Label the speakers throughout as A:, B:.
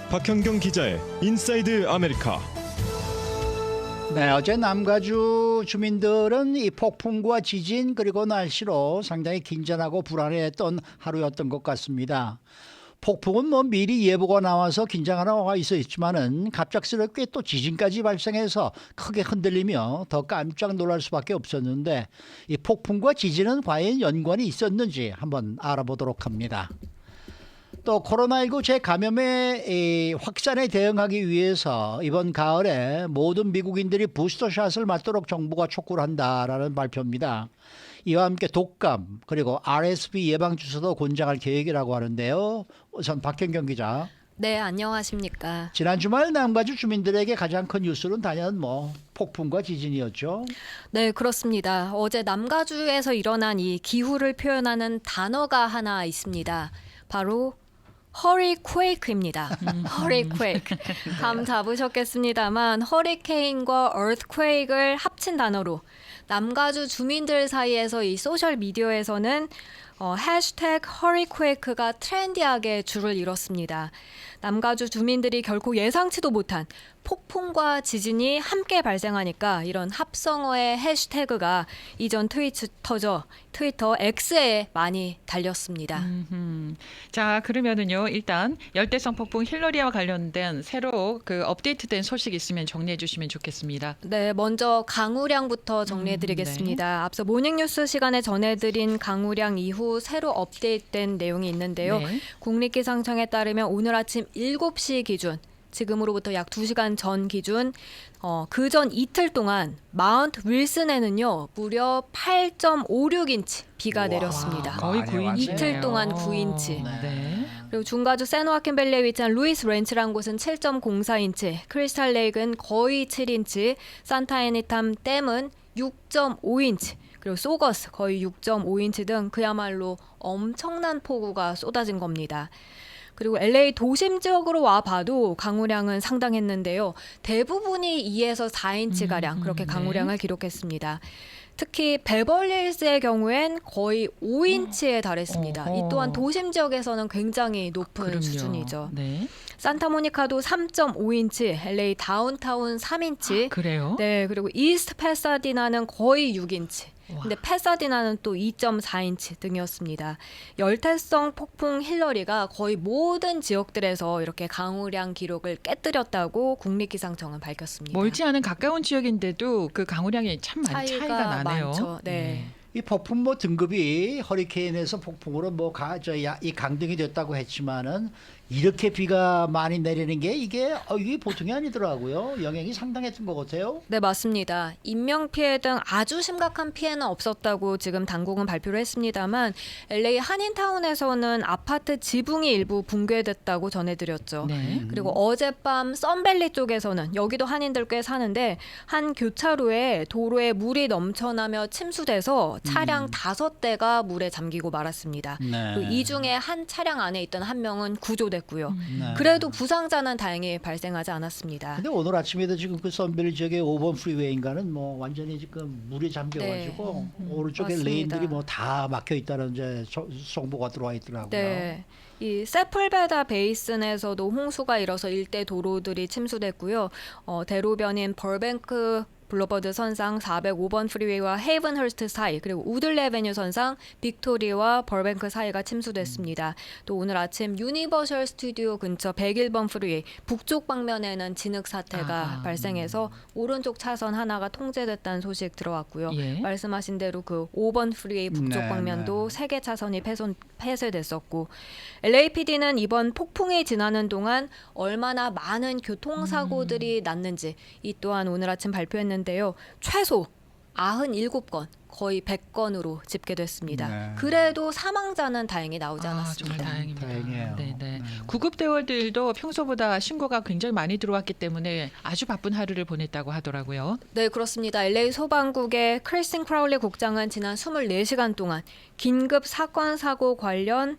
A: 박현경 기자의 인사이드 아메리카.
B: 네, 어제 남가주 주민들은 이 폭풍과 지진 그리고 날씨로 상당히 긴장하고 불안해했던 하루였던 것 같습니다. 폭풍은 미리 예보가 나와서 긴장하러 있었지만은 갑작스럽게 또 지진까지 발생해서 크게 흔들리며 더 깜짝 놀랄 수밖에 없었는데 이 폭풍과 지진은 과연 연관이 있었는지 한번 알아보도록 합니다. 또 코로나19 재감염의 확산에 대응하기 위해서 이번 가을에 모든 미국인들이 부스터샷을 맞도록 정부가 촉구를 한다라는 발표입니다. 이와 함께 독감 그리고 RSV 예방 주사도 권장할 계획이라고 하는데요. 우선 박현경 기자.
C: 네, 안녕하십니까.
B: 지난 주말 남가주 주민들에게 가장 큰 뉴스는 단연 폭풍과 지진이었죠.
C: 네, 그렇습니다. 어제 남가주에서 일어난 이 기후를 표현하는 단어가 하나 있습니다. 바로 허리퀘이크입니다. 허리퀘이크. 감 잡으셨겠습니다만 허리케인과 earthquake을 합친 단어로 남가주 주민들 사이에서 이 소셜 미디어에서는 해시태그 허리퀘이크가 트렌디하게 줄을 이뤘습니다. 남가주 주민들이 결코 예상치도 못한 폭풍과 지진이 함께 발생하니까 이런 합성어의 해시태그가 이전 트위터 X에 많이 달렸습니다.
D: 자, 그러면은요, 일단 열대성 폭풍 힐러리와 관련된 새로 업데이트된 소식 있으면 정리해 주시면 좋겠습니다.
C: 네, 먼저 강우량부터 정리해드리겠습니다.
D: 네.
C: 앞서 모닝뉴스 시간에 전해드린 강우량 이후 새로 업데이트된 내용이 있는데요.
D: 네.
C: 국립기상청에 따르면 오늘 아침 7시 기준, 지금으로부터 약 2시간 전 기준 그전 이틀 동안 마운트 윌슨에는요 무려 8.56인치 비가 내렸습니다.
D: 거의 9인치.
C: 이틀 동안 9인치.
D: 네.
C: 그리고 중가주 세노아켄밸리에 위치한 루이스 렌치라는 곳은 7.04인치, 크리스탈 레이크는 거의 7인치, 산타 애니탐 댐은 6.5인치, 그리고 소거스 거의 6.5인치 등 그야말로 엄청난 폭우가 쏟아진 겁니다. 그리고 LA 도심 지역으로 와 봐도 강우량은 상당했는데요. 대부분이 2에서 4인치가량 그렇게 강우량을 기록했습니다. 특히 베벌리힐스의 경우엔 거의 5인치에 달했습니다. 이 또한 도심 지역에서는 굉장히 높은
D: 그럼요.
C: 수준이죠.
D: 네.
C: 산타모니카도 3.5인치, LA 다운타운 3인치.
D: 그래요?
C: 네, 그리고 이스트 패사디나는 거의 6인치. 근데 패사디나는 또 2.4인치 등이었습니다. 열대성 폭풍 힐러리가 거의 모든 지역들에서 이렇게 강우량 기록을 깨뜨렸다고 국립기상청은 밝혔습니다.
D: 멀지 않은 가까운 지역인데도 그 강우량이 참 많이 차이가 나네요.
C: 많죠. 네.
B: 이 폭풍 등급이 허리케인에서 폭풍으로 이 강등이 됐다고 했지만은 이렇게 비가 많이 내리는 게 이게 보통이 아니더라고요. 영향이 상당했던 것 같아요.
C: 네, 맞습니다. 인명피해 등 아주 심각한 피해는 없었다고 지금 당국은 발표를 했습니다만 LA 한인타운에서는 아파트 지붕이 일부 붕괴됐다고 전해드렸죠.
D: 네.
C: 그리고 어젯밤 썬밸리 쪽에서는 여기도 한인들 꽤 사는데 한 교차로에 도로에 물이 넘쳐나며 침수돼서 차량 5대가 물에 잠기고 말았습니다.
B: 네.
C: 그리고 이 중에 한 차량 안에 있던 한 명은 구조됐고요.
B: 네.
C: 그래도 부상자는 다행히 발생하지 않았습니다.
B: 근데 오늘 아침에도 지금 그 선빌 지역의 5번 프리웨이인가는 완전히 지금 물이 잠겨가지고 오른쪽에
C: 맞습니다.
B: 레인들이 다 막혀 있다는 이제 송보가 들어와 있더라고요.
C: 네. 이 세플베다 베이슨에서도 홍수가 일어서 일대 도로들이 침수됐고요. 대로변인 벌뱅크 블루버드 선상 405번 프리웨이와 헤이븐허스트 사이, 그리고 우들리 애베뉴 선상 빅토리와 벌뱅크 사이가 침수됐습니다. 또 오늘 아침 유니버셜 스튜디오 근처 101번 프리웨이 북쪽 방면에는 진흙 사태가 발생해서 오른쪽 차선 하나가 통제됐다는 소식 들어왔고요.
D: 예.
C: 말씀하신 대로 그 5번 프리웨이 북쪽
B: 네,
C: 방면도 3개 차선이 폐쇄됐었고, LAPD는 이번 폭풍이 지나는 동안 얼마나 많은 교통사고들이 났는지 이 또한 오늘 아침 발표했는데요. 최소 97건, 거의 100건으로 집계됐습니다.
B: 네.
C: 그래도 사망자는 다행히 나오지
D: 정말
C: 않았습니다.
D: 다행입니다.
B: 다행이에요.
D: 네네. 구급대원들도 평소보다 신고가 굉장히 많이 들어왔기 때문에 아주 바쁜 하루를 보냈다고 하더라고요.
C: 네, 그렇습니다. LA 소방국의 크리스틴 크라울리 국장은 지난 24시간 동안 긴급 사건 사고 관련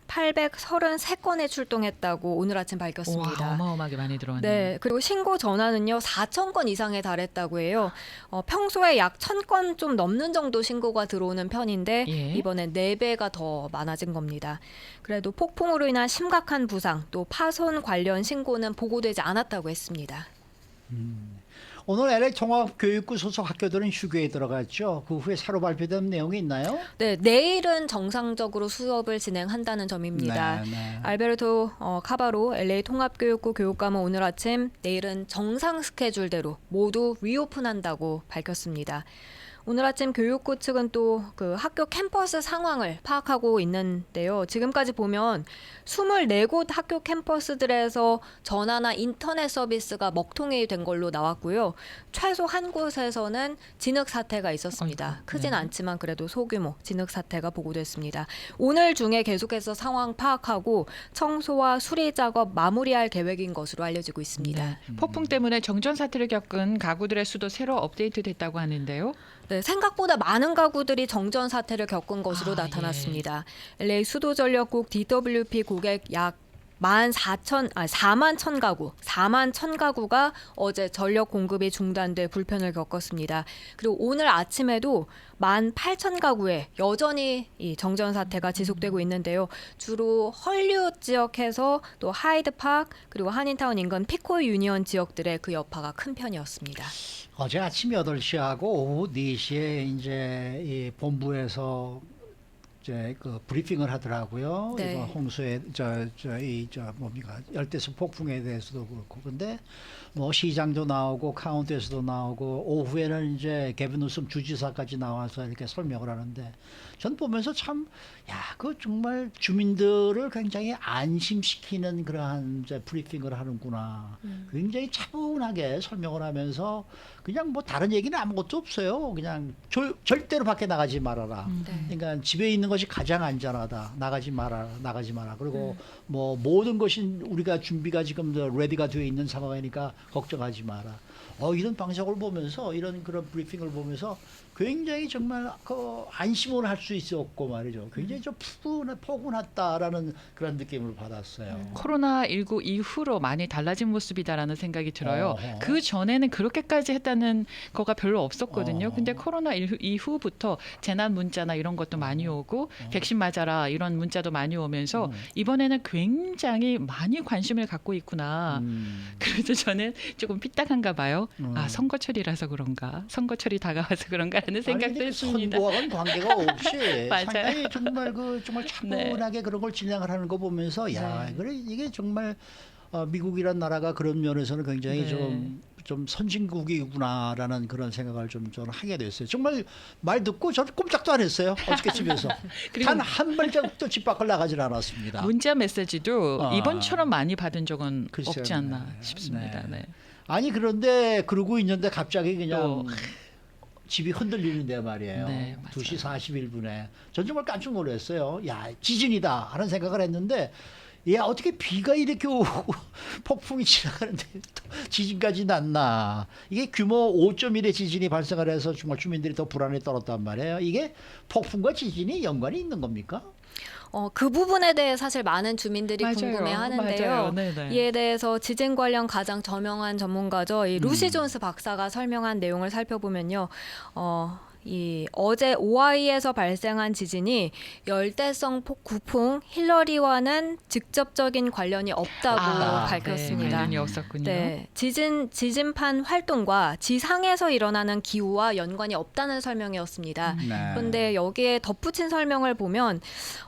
C: 833건에 출동했다고 오늘 아침
D: 와,
C: 밝혔습니다.
D: 어마어마하게 많이 들어왔네요.
C: 네, 그리고 신고 전화는요 4,000건 이상에 달했다고 해요. 평소에 약 1,000건 좀 넘는 정도 신고가 들어오는 편인데
D: 예.
C: 이번엔 4배가 더 많아진 겁니다. 그래도 폭풍으로 인한 심각한 부상 또 파손 관련 신고는 보고되지 않았다고 했습니다.
B: 오늘 LA 통합교육부 소속 학교들은 휴교에 들어갔죠. 그 후에 새로 발표된 내용이 있나요?
C: 네, 내일은 정상적으로 수업을 진행한다는 점입니다.
B: 네.
C: 알베르토 카바로 LA 통합교육부 교육감은 오늘 아침 내일은 정상 스케줄대로 모두 리오픈한다고 밝혔습니다. 오늘 아침 교육부 측은 또 그 학교 캠퍼스 상황을 파악하고 있는데요. 지금까지 보면 24곳 학교 캠퍼스들에서 전화나 인터넷 서비스가 먹통이 된 걸로 나왔고요. 최소 한 곳에서는 진흙 사태가 있었습니다.
D: 아이고,
C: 크진
D: 네.
C: 않지만 그래도 소규모 진흙 사태가 보고됐습니다. 오늘 중에 계속해서 상황 파악하고 청소와 수리 작업 마무리할 계획인 것으로 알려지고 있습니다.
D: 네. 폭풍 때문에 정전 사태를 겪은 가구들의 수도 새로 업데이트됐다고 하는데요.
C: 네, 생각보다 많은 가구들이 정전 사태를 겪은 것으로 나타났습니다. LA 수도전력국 DWP 고객 약 4만 1,000 가구가 어제 전력 공급이 중단돼 불편을 겪었습니다. 그리고 오늘 아침에도 18,000가구에 여전히 이 정전 사태가 지속되고 있는데요. 주로 헐리우드 지역에서 또 하이드파크 그리고 한인타운 인근 피코 유니언 지역들의 그 여파가 큰 편이었습니다.
B: 어제 아침 8시하고 오후 4시에 이제 이 본부에서 이제 그 브리핑을 하더라고요.
C: 네.
B: 이번 홍수에 뭡니까 열대성 폭풍에 대해서도 그렇고 근데 뭐 시장도 나오고 카운티에서도 나오고 오후에는 이제 개빈 뉴섬 주지사까지 나와서 이렇게 설명을 하는데 전 보면서 참 그 정말 주민들을 굉장히 안심시키는 그러한 이제 브리핑을 하는구나. 굉장히 차분하게 설명을 하면서 그냥 뭐 다른 얘기는 아무것도 없어요. 그냥 절대로 밖에 나가지 말아라.
C: 네.
B: 그러니까 집에 있는 것이 가장 안전하다. 나가지 마라. 그리고 뭐 모든 것이 우리가 준비가 지금 레디가 되어 있는 상황이니까 걱정하지 마라. 이런 방식을 보면서 이런 그런 브리핑을 보면서 굉장히 정말 그 안심을 할 수 있었고 말이죠. 굉장히 좀 포근했다라는 그런 느낌을 받았어요.
D: 코로나19 이후로 많이 달라진 모습이다라는 생각이 들어요.
B: 어허.
D: 그 전에는 그렇게까지 했다는 거가 별로 없었거든요.
B: 어허.
D: 근데 코로나 이후부터 재난 문자나 이런 것도 많이 오고 백신 맞아라 이런 문자도 많이 오면서 이번에는 굉장히 많이 관심을 갖고 있구나. 그래서 저는 조금 삐딱한가 봐요. 선거철이라서 그런가. 선거철이 다가와서 그런가라는 생각도 했습니다.
B: 선거와는 관계가 없이
D: 맞아요.
B: 상당히 정말 차분하게 그런 걸 진행을 하는 거 보면서 그래 이게 정말 미국이란 나라가 그런 면에서는 굉장히
D: 네.
B: 좀 선진국이구나라는 그런 생각을 좀 저는 하게 됐어요. 정말 말 듣고 저는 꼼짝도 안 했어요. 어저께 집에서
D: 그리고
B: 단 한 발자국도 집 밖을 나가질 않았습니다.
D: 문자 메시지도 이번처럼 많이 받은 적은
B: 글쎄요.
D: 없지 않나
B: 네.
D: 싶습니다.
B: 네.
D: 네.
B: 아니 그런데 그러고 있는데 갑자기 그냥
D: 또.
B: 집이 흔들리는데 말이에요.
D: 네, 맞아요.
B: 2시 41분에 전 정말 깜짝 놀랐어요. 지진이다 하는 생각을 했는데 어떻게 비가 이렇게 오고 폭풍이 지나가는데 또 지진까지 났나. 이게 규모 5.1의 지진이 발생을 해서 정말 주민들이 더 불안에 떨었단 말이에요. 이게 폭풍과 지진이 연관이 있는 겁니까?
C: 그 부분에 대해 사실 많은 주민들이
D: 맞아요.
C: 궁금해하는데요.
D: 맞아요. 네네.
C: 이에 대해서 지진 관련 가장 저명한 전문가죠. 이 루시 존스 박사가 설명한 내용을 살펴보면요. 어제 오하이에서 발생한 지진이 열대성 폭풍 힐러리와는 직접적인 관련이 없다고 밝혔습니다.
D: 네, 관련이 없었군요.
C: 네, 지진판 활동과 지상에서 일어나는 기후와 연관이 없다는 설명이었습니다.
B: 네.
C: 그런데 여기에 덧붙인 설명을 보면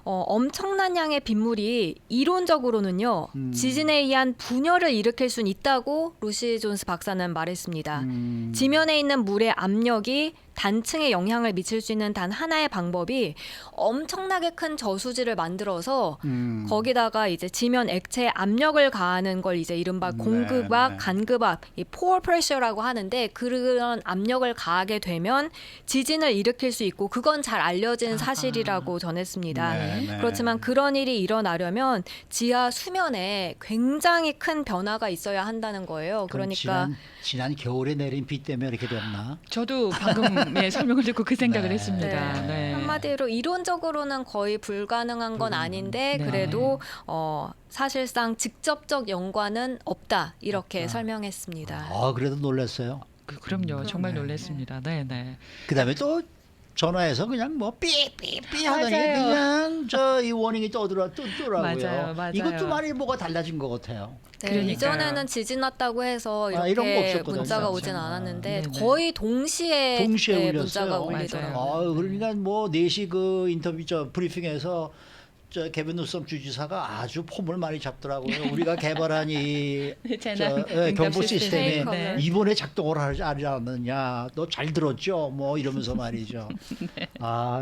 C: 엄청난 양의 빗물이 이론적으로는요 지진에 의한 분열을 일으킬 수는 있다고 루시 존스 박사는 말했습니다. 지면에 있는 물의 압력이 단층에 영향을 미칠 수 있는 단 하나의 방법이 엄청나게 큰 저수지를 만들어서 거기다가 이제 지면 액체에 압력을 가하는 걸 이제 이른바 공급압, 간급압, 이 포어 프레셔라고 하는데 그런 압력을 가하게 되면 지진을 일으킬 수 있고 그건 잘 알려진 사실이라고 전했습니다.
B: 네.
C: 그렇지만 그런 일이 일어나려면 지하 수면에 굉장히 큰 변화가 있어야 한다는 거예요.
B: 그럼
C: 그러니까
B: 지난 겨울에 내린 비 때문에 이렇게 됐나?
D: 저도 방금 네, 설명을 듣고 그 생각을
B: 네.
D: 했습니다. 네.
C: 한마디로 이론적으로는 거의 불가능한 건 아닌데
D: 네.
C: 그래도 사실상 직접적 연관은 없다 이렇게
B: 없다.
C: 설명했습니다.
B: 그래도 놀랐어요.
D: 그럼요. 정말 놀랐습니다. 네, 네.
B: 그다음에 또 전화해서 그냥 뭐 삐삐삐 하더니
D: 맞아요.
B: 그냥 이 워닝이 떠더라고요.
D: 맞아요.
B: 이것도 많이 뭐가 달라진 것 같아요.
C: 네,
D: 그러니까요.
C: 이전에는 지진 왔다고 해서
B: 이런 거
C: 이렇게
B: 없었거든요.
C: 문자가
B: 진짜.
C: 오진 않았는데
D: 네네.
C: 거의 동시에
B: 동시에 울렸어요.
C: 문자가
D: 맞아요.
C: 울리더라고요.
B: 그러니까 뭐 4시 그 인터뷰 브리핑에서 게빈 뉴섬 주지사가 아주 폼을 많이 잡더라고요. 우리가 개발한 이
D: 재난
B: 경보
D: 응급
B: 시스템이
C: 네.
B: 이번에 작동을 하지 않느냐. 너 잘 들었죠? 뭐 이러면서 말이죠.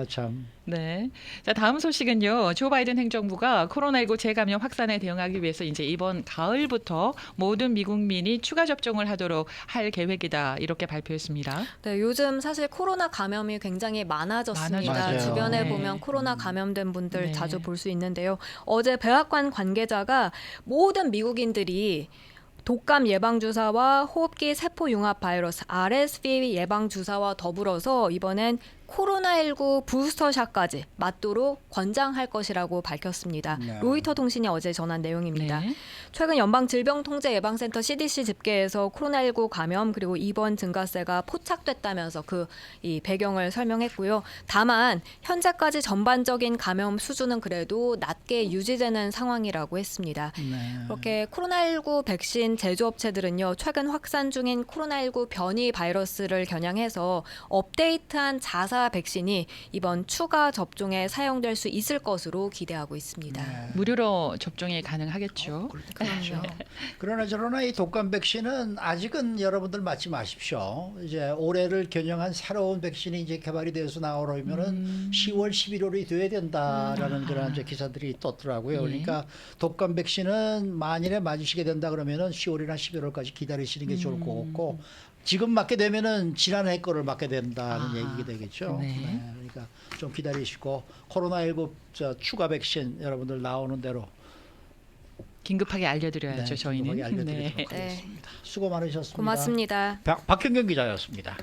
B: 참.
D: 네. 자, 다음 소식은요. 조 바이든 행정부가 코로나19 재감염 확산에 대응하기 위해서 이제 이번 가을부터 모든 미국민이 추가 접종을 하도록 할 계획이다. 이렇게 발표했습니다.
C: 네, 요즘 사실 코로나 감염이 굉장히 많아졌습니다.
B: 맞아요.
C: 주변에
D: 네.
C: 보면 코로나 감염된 분들
D: 네.
C: 자주 볼 수 있는데요. 어제 백악관 관계자가 모든 미국인들이 독감 예방 주사와 호흡기 세포 융합 바이러스 RSV 예방 주사와 더불어서 이번엔 코로나19 부스터샷까지 맞도록 권장할 것이라고 밝혔습니다.
B: 네.
C: 로이터 통신이 어제 전한 내용입니다.
D: 네.
C: 최근 연방질병통제예방센터 CDC 집계에서 코로나19 감염 그리고 입원 증가세가 포착됐다면서 이 배경을 설명했고요. 다만 현재까지 전반적인 감염 수준은 그래도 낮게 유지되는 상황이라고 했습니다.
B: 네.
C: 그렇게 코로나19 백신 제조업체들은요. 최근 확산 중인 코로나19 변이 바이러스를 겨냥해서 업데이트한 자사 백신이 이번 추가 접종에 사용될 수 있을 것으로 기대하고 있습니다.
B: 네.
D: 무료로 접종이 가능하겠죠.
B: 그렇죠. 그러나 저러나 이 독감 백신은 아직은 여러분들 맞지 마십시오. 이제 올해를 겨냥한 새로운 백신이 이제 개발이 돼서 나오려면은 10월, 11월이 돼야 된다라는 그런 이제 기사들이 떴더라고요.
D: 예.
B: 그러니까 독감 백신은 만일에 맞으시게 된다 그러면은 10월이나 11월까지 기다리시는 게 좋을 것 같고 지금 맞게 되면은 지난해 거를 맞게 된다는 얘기가 되겠죠.
D: 네.
B: 그러니까 좀 기다리시고 코로나19 추가 백신 여러분들 나오는 대로
D: 긴급하게 알려드려야죠. 저희는.
B: 알려드리도록
C: 네.
B: 하겠습니다. 수고 많으셨습니다.
C: 고맙습니다.
B: 박현경 기자였습니다.